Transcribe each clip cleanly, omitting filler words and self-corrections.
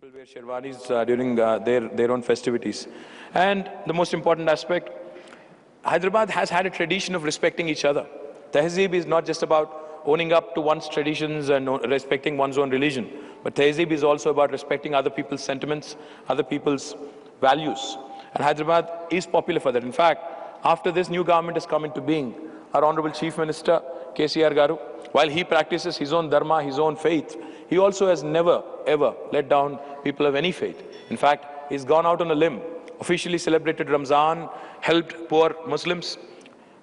People wear sherwanis during their own festivities. And the most important aspect, Hyderabad has had a tradition of respecting each other. Tehzeeb is not just about owning up to one's traditions and respecting one's own religion, but Tehzeeb is also about respecting other people's sentiments, other people's values. And Hyderabad is popular for that. In fact, after this new government has come into being, our Honorable Chief Minister, KTR Garu, while he practices his own dharma, his own faith, he also has never, ever let down people of any faith. In fact, he's gone out on a limb, officially celebrated Ramzan, helped poor Muslims,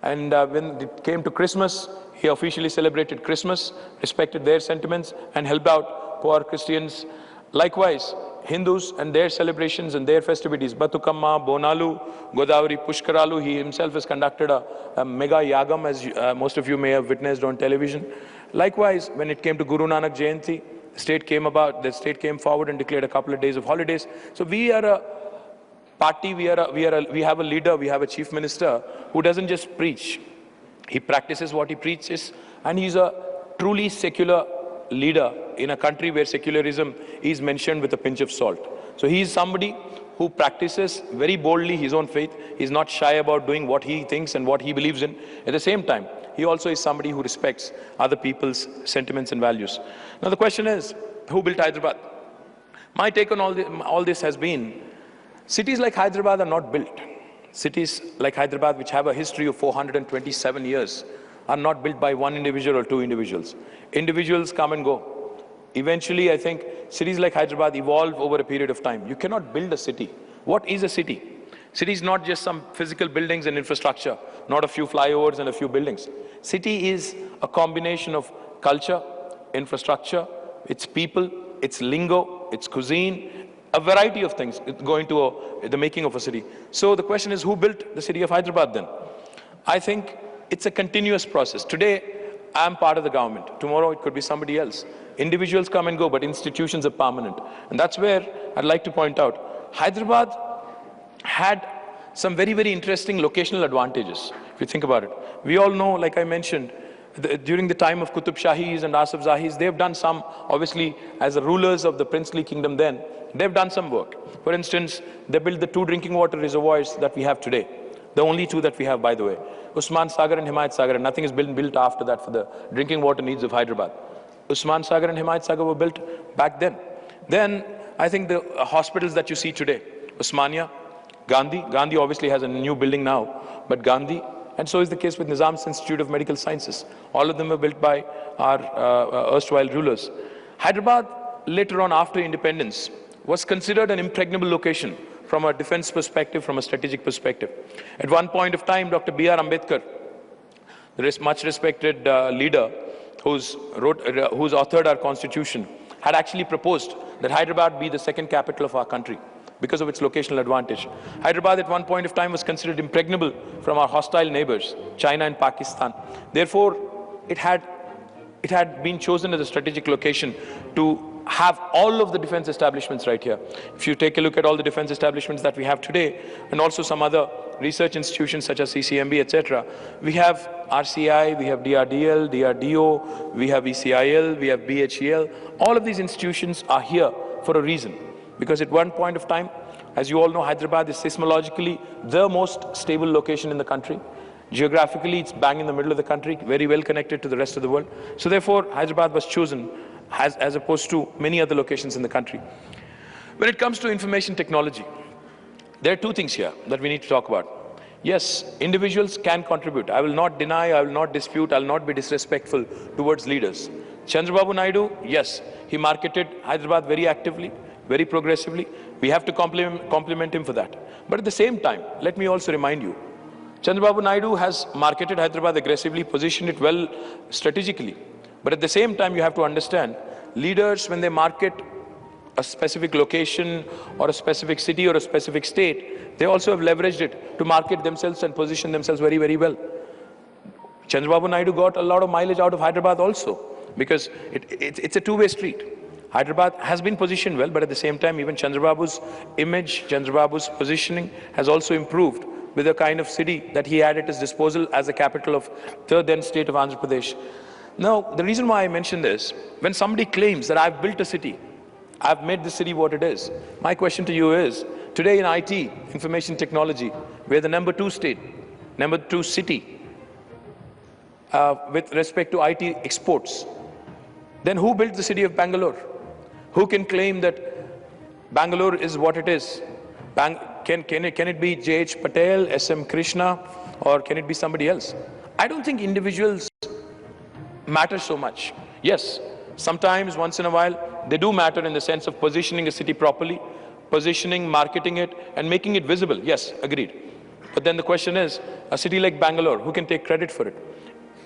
and when it came to Christmas, he officially celebrated Christmas, respected their sentiments, and helped out poor Christians. Likewise, Hindus and their celebrations and their festivities, Batukamma, Bonalu, Godavari, Pushkaralu, he himself has conducted a mega yagam, as most of you may have witnessed on television. Likewise, when it came to Guru Nanak Jayanti, the state came forward and declared a couple of days of holidays. So we are a party, we have a leader, we have a chief minister who doesn't just preach. He practices what he preaches, and he's a truly secular leader in a country where secularism is mentioned with a pinch of salt. So he is somebody who practices very boldly his own faith. He's not shy about doing what he thinks and what he believes in. At the same time, he also is somebody who respects other people's sentiments and values. Now the question is, who built Hyderabad? My take on all this has been, cities like Hyderabad are not built. Cities like Hyderabad, which have a history of 427 years, are not built by one individual or two individuals. Individuals come and go. Eventually, I think cities like Hyderabad evolve over a period of time. You cannot build a city. What is a city? City is not just some physical buildings and infrastructure, not a few flyovers and a few buildings. City is a combination of culture, infrastructure, its people, its lingo, its cuisine, a variety of things go into the making of a city. So the question is, who built the city of Hyderabad then? I think it's a continuous process. Today, I'm part of the government. Tomorrow, it could be somebody else. Individuals come and go, but institutions are permanent. And that's where I'd like to point out, Hyderabad had some very, very interesting locational advantages, if you think about it. We all know, like I mentioned, during the time of Qutub Shahis and Asif Zahis, they've done some, obviously, as the rulers of the princely kingdom then, they've done some work. For instance, they built the 2 drinking water reservoirs that we have today. The only 2 that we have, by the way. Usman Sagar and Himayat Sagar, and nothing has been built after that for the drinking water needs of Hyderabad. Usman Sagar and Himayat Sagar were built back then. Then, I think the hospitals that you see today, Usmania, Gandhi obviously has a new building now, but Gandhi, and so is the case with Nizam's Institute of Medical Sciences. All of them were built by our erstwhile rulers. Hyderabad, later on after independence, was considered an impregnable location from a defense perspective, from a strategic perspective. At one point of time, Dr. B.R. Ambedkar, the much respected leader who's authored our constitution, had actually proposed that Hyderabad be the second capital of our country because of its locational advantage. Hyderabad at one point of time was considered impregnable from our hostile neighbors, China and Pakistan. Therefore, it had been chosen as a strategic location to have all of the defense establishments right here. If you take a look at all the defense establishments that we have today, and also some other research institutions such as CCMB, etc., we have RCI, we have DRDL, DRDO, we have ECIL, we have BHEL. All of these institutions are here for a reason. Because at one point of time, as you all know, Hyderabad is seismologically the most stable location in the country. Geographically, it's bang in the middle of the country, very well connected to the rest of the world. So therefore, Hyderabad was chosen as opposed to many other locations in the country. When it comes to information technology, there are 2 things here that we need to talk about. Yes, individuals can contribute. I will not deny, I will not dispute, I will not be disrespectful towards leaders. Chandrababu Naidu, yes, he marketed Hyderabad very actively, very progressively. We have to compliment him for that. But at the same time, let me also remind you, Chandrababu Naidu has marketed Hyderabad aggressively, positioned it well strategically. But at the same time, you have to understand, leaders, when they market a specific location or a specific city or a specific state, they also have leveraged it to market themselves and position themselves very, very well. Chandrababu Naidu got a lot of mileage out of Hyderabad also, because it's a 2-way street. Hyderabad has been positioned well, but at the same time, even Chandrababu's image, Chandrababu's positioning has also improved with the kind of city that he had at his disposal as the capital of the then state of Andhra Pradesh. Now, the reason why I mention this, when somebody claims that I've built a city, I've made the city what it is. My question to you is, today in IT, information technology, we're the number 2 state, number 2 city with respect to IT exports. Then who built the city of Bangalore? Who can claim that Bangalore is what it is? Can it be J.H. Patel, S.M. Krishna, or can it be somebody else? I don't think individuals matter so much. Yes, sometimes, once in a while, they do matter in the sense of positioning a city properly, positioning, marketing it, and making it visible. Yes, agreed. But then the question is, a city like Bangalore, who can take credit for it?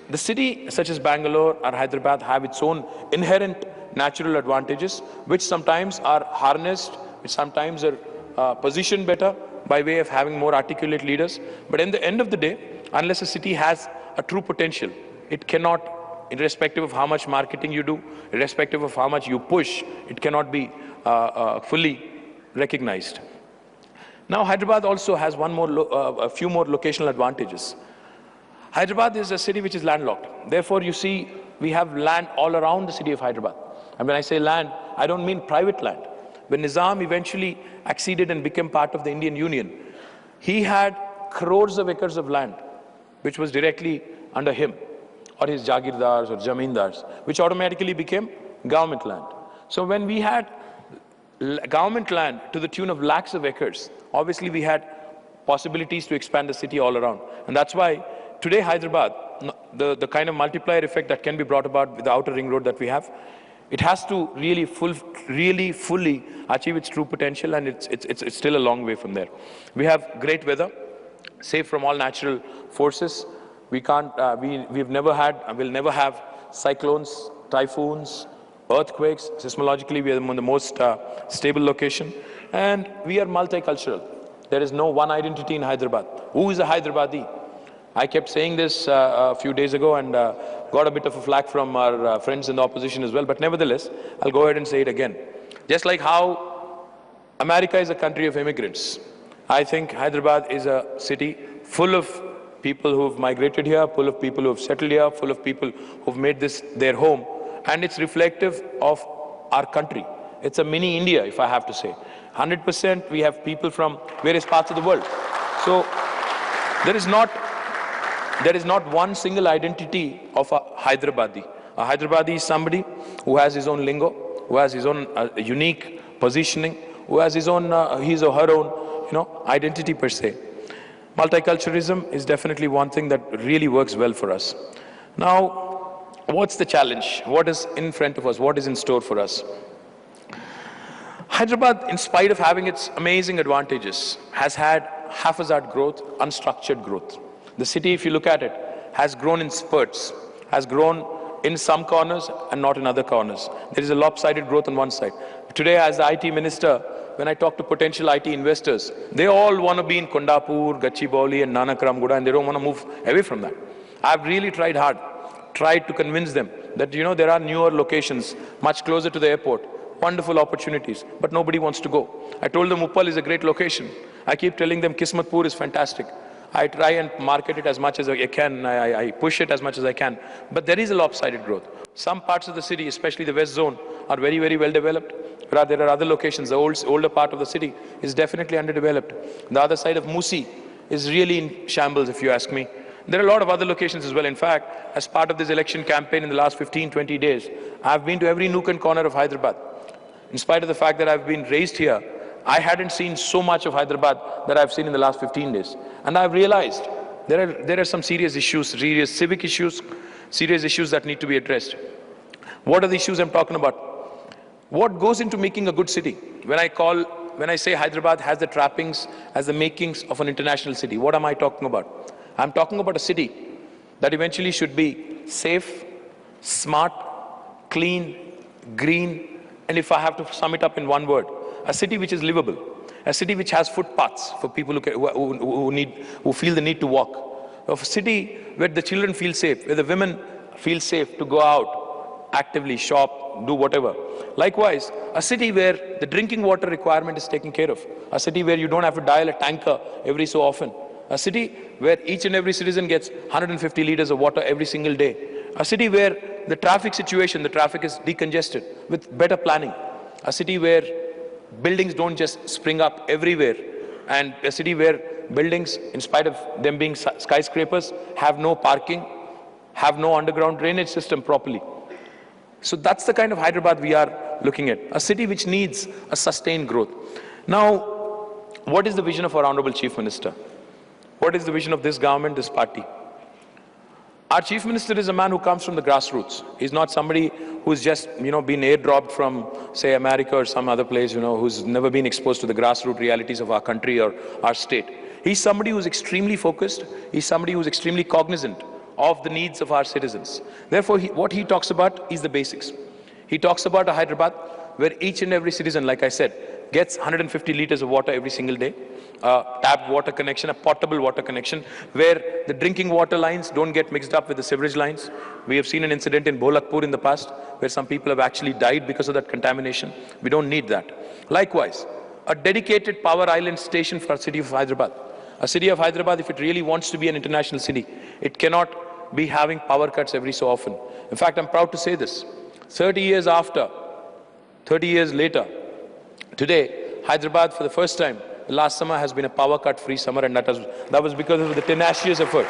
The city such as Bangalore or Hyderabad have its own inherent natural advantages, which sometimes are harnessed, which sometimes are positioned better by way of having more articulate leaders. But in the end of the day, unless a city has a true potential, it cannot, irrespective of how much marketing you do, irrespective of how much you push, it cannot be fully recognized. Now, Hyderabad also has a few more locational advantages. Hyderabad is a city which is landlocked. Therefore, you see, we have land all around the city of Hyderabad. And when I say land, I don't mean private land. When Nizam eventually acceded and became part of the Indian Union, he had crores of acres of land, which was directly under him, or his jagirdars or zamindars, which automatically became government land. So when we had government land to the tune of lakhs of acres, obviously we had possibilities to expand the city all around. And that's why today Hyderabad, the kind of multiplier effect that can be brought about with the outer ring road that we have, it has to really fully achieve its true potential, and it's still a long way from there. We have great weather, safe from all natural forces. We've never had, and will never have cyclones, typhoons, earthquakes. Seismologically, we are the most stable location, and we are multicultural. There is no one identity in Hyderabad. Who is a Hyderabadi? I kept saying this a few days ago and got a bit of a flack from our friends in the opposition as well. But nevertheless, I'll go ahead and say it again. Just like how America is a country of immigrants, I think Hyderabad is a city full of people who've migrated here, full of people who've settled here, full of people who've made this their home. And it's reflective of our country. It's a mini India, if I have to say. 100% we have people from various parts of the world. So there is not one single identity of a Hyderabadi. A Hyderabadi is somebody who has his own lingo, who has his own unique positioning, who has his own, his or her own, identity per se. Multiculturalism is definitely one thing that really works well for us. Now, what's the challenge? What is in front of us? What is in store for us? Hyderabad, in spite of having its amazing advantages, has had haphazard growth, unstructured growth. The city, if you look at it, has grown in spurts, has grown in some corners and not in other corners. There is a lopsided growth on one side. Today, as the IT minister, when I talk to potential IT investors, they all want to be in Kondapur, Gachibowli and Nanakramguda, and they don't want to move away from that. I've really tried hard, tried to convince them that, there are newer locations, much closer to the airport, wonderful opportunities, but nobody wants to go. I told them Uppal is a great location. I keep telling them Kismatpur is fantastic. I try and market it as much as I can, I push it as much as I can, but there is a lopsided growth. Some parts of the city, especially the west zone, are very, very well developed. There are other locations, the older part of the city is definitely underdeveloped. The other side of Musi is really in shambles, if you ask me. There are a lot of other locations as well. In fact, as part of this election campaign in the last 15-20 days, I've been to every nook and corner of Hyderabad. In spite of the fact that I've been raised here, I hadn't seen so much of Hyderabad that I've seen in the last 15 days. And I've realized there are some serious issues, serious civic issues, serious issues that need to be addressed. What are the issues I'm talking about? What goes into making a good city? When I say Hyderabad has the trappings, has the makings of an international city, what am I talking about? I'm talking about a city that eventually should be safe, smart, clean, green, and if I have to sum it up in one word, a city which is livable, a city which has footpaths for people who feel the need to walk, a city where the children feel safe, where the women feel safe to go out, actively shop, do whatever. Likewise, a city where the drinking water requirement is taken care of, a city where you don't have to dial a tanker every so often, a city where each and every citizen gets 150 liters of water every single day, a city where the traffic is decongested with better planning, a city where buildings don't just spring up everywhere, and a city where buildings, in spite of them being skyscrapers, have no parking, have no underground drainage system properly. So that's the kind of Hyderabad we are looking at, a city which needs a sustained growth. Now, what is the vision of our Honorable Chief Minister? What is the vision of this government, this party? Our Chief Minister is a man who comes from the grassroots. He's not somebody who's just, been airdropped from, say, America or some other place, who's never been exposed to the grassroots realities of our country or our state. He's somebody who's extremely focused. He's somebody who's extremely cognizant of the needs of our citizens. Therefore, what he talks about is the basics. He talks about a Hyderabad where each and every citizen, like I said, gets 150 liters of water every single day, a tapped water connection, a potable water connection, where the drinking water lines don't get mixed up with the sewerage lines. We have seen an incident in Bholakpur in the past where some people have actually died because of that contamination. We don't need that. Likewise, a dedicated power island station for our city of Hyderabad. A city of Hyderabad, if it really wants to be an international city, it cannot be having power cuts every so often. In fact, I'm proud to say this. 30 years later, today, Hyderabad, for the first time, the last summer has been a power cut-free summer, and that was because of the tenacious effort.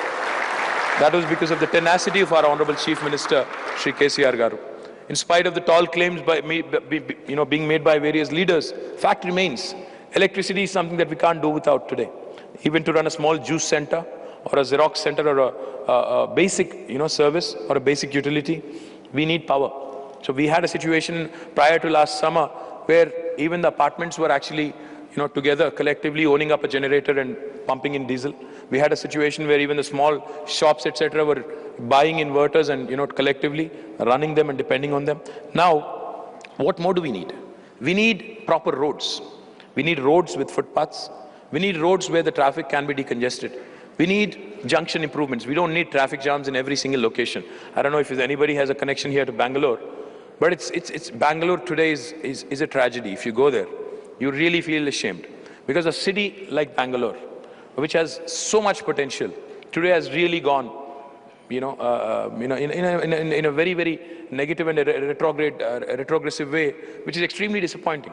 That was because of the tenacity of our Honorable Chief Minister, Shri KTR Garu. In spite of the tall claims being made by various leaders, fact remains, electricity is something that we can't do without today. Even to run a small juice center, or a Xerox center, or a basic service, or a basic utility, we need power. So we had a situation prior to last summer where even the apartments were actually together, collectively owning up a generator and pumping in diesel. We had a situation where even the small shops, etc., were buying inverters and collectively running them and depending on them. Now, what more do we need? We need proper roads. We need roads with footpaths. We need roads where the traffic can be decongested. We need junction improvements. We don't need traffic jams in every single location. I don't know if anybody has a connection here to Bangalore, but it's Bangalore today is a tragedy. If you go there, you really feel ashamed, because a city like Bangalore, which has so much potential, today has really gone, in a very, very negative and retrogressive way, which is extremely disappointing.